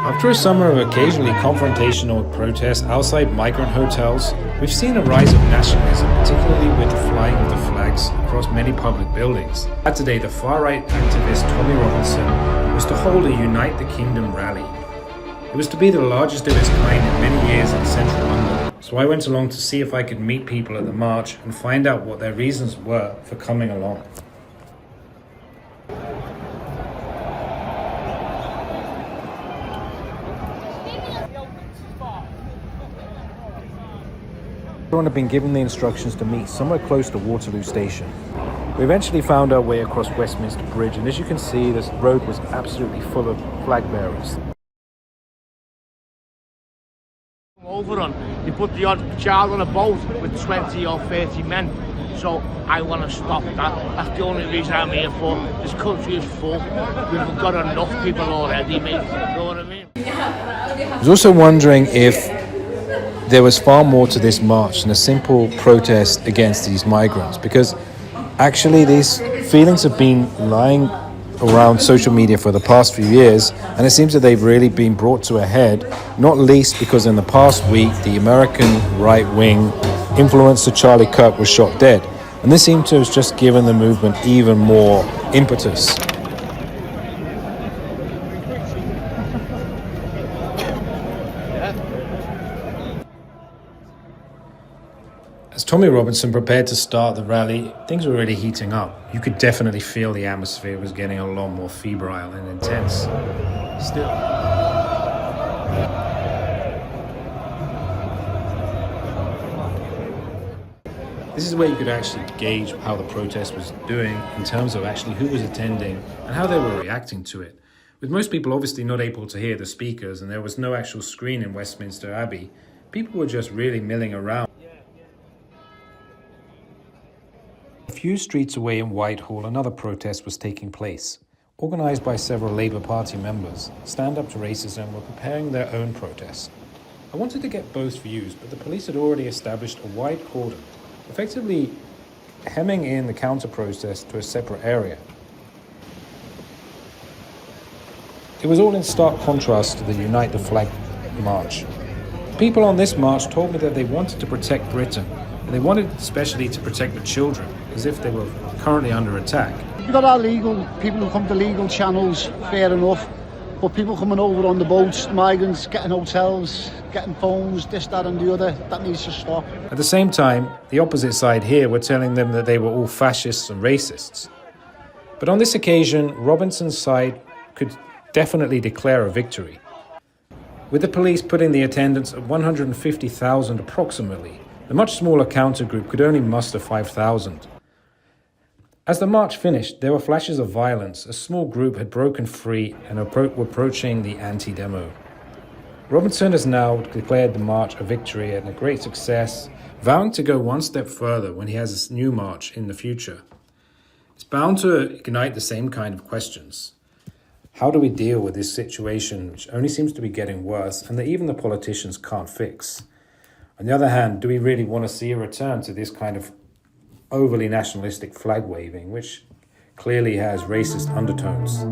After a summer of occasionally confrontational protests outside migrant hotels, we've seen a rise of nationalism, particularly with the flying of the flags across many public buildings. Today, the far-right activist Tommy Robinson was to hold a Unite the Kingdom rally. It was to be the largest of its kind in many years in central London, so I went along to see if I could meet people at the march and find out what their reasons were for coming along. Everyone had been given the instructions to meet somewhere close to Waterloo Station. We eventually found our way across Westminster Bridge, and as you can see, this road was absolutely full of flag bearers. Over on, they put the odd child on a boat with 20 or 30 men. So I want to stop that. That's the only reason I'm here for. This country is full. We've got enough people already, mate. You know what I mean? I was also wondering if there was far more to this march than a simple protest against these migrants, because actually these feelings have been lying around social media for the past few years, and it seems that they've really been brought to a head, not least because in the past week the American right-wing influencer Charlie Kirk was shot dead, and this seems to have just given the movement even more impetus. As Tommy Robinson prepared to start the rally, things were really heating up. You could definitely feel the atmosphere was getting a lot more febrile and intense. Still, this is where you could actually gauge how the protest was doing in terms of actually who was attending and how they were reacting to it. With most people obviously not able to hear the speakers and there was no actual screen in Westminster Abbey, people were just really milling around. A few streets away in Whitehall, another protest was taking place. Organised by several Labour Party members, Stand Up to Racism were preparing their own protest. I wanted to get both views, but the police had already established a wide cordon, effectively hemming in the counter-protest to a separate area. It was all in stark contrast to the Unite the Flag march. People on this march told me that they wanted to protect Britain, and they wanted especially to protect the children, as if they were currently under attack. You've got our legal people who come to legal channels, fair enough, but people coming over on the boats, migrants, getting hotels, getting phones, this, that and the other, that needs to stop. At the same time, the opposite side here were telling them that they were all fascists and racists. But on this occasion, Robinson's side could definitely declare a victory, with the police putting the attendance at 150,000 approximately. The much smaller counter-group could only muster 5,000. As the march finished, there were flashes of violence. A small group had broken free and were approaching the anti-demo. Robinson has now declared the march a victory and a great success, vowing to go one step further when he has a new march in the future. It's bound to ignite the same kind of questions. How do we deal with this situation, which only seems to be getting worse and that even the politicians can't fix? On the other hand, do we really want to see a return to this kind of overly nationalistic flag waving, which clearly has racist undertones?